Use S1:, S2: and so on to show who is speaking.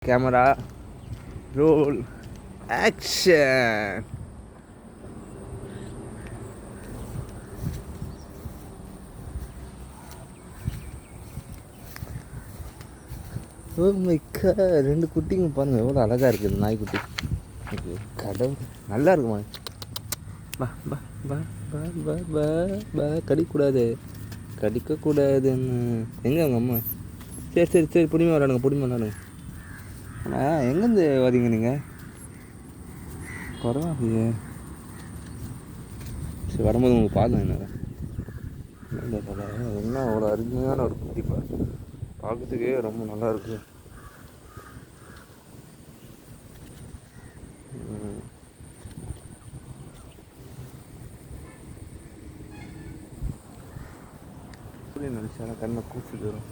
S1: Camera roll action. Oh my god, 2 குட்டிங்க பாருங்கள் எவ்வளோ அழகாக இருக்குது நாய்க்குட்டி. கடவுள், நல்லா இருக்குமா? பா பா பா பா பா பா பா கடிக்கக்கூடாது, கடிக்கக்கூடாதுன்னு. எங்கே அவங்க அம்மா? சரி சரி சரி, பிடிமா விளாடுங்க, பிடிமா விளாடுங்க. ஆனால் எங்கேருந்து வரீங்க நீங்கள்? பரவாயில்லையே. சரி, வரும்போது உங்களுக்கு பார்க்கலாம். என்ன அவ்வளோ அருமையான ஒரு குட்டி பார்க்கறதுக்கே ரொம்ப நல்லா இருக்கு. நினச்சாலும் கண்ணை கூப்பிட்டு வரும்.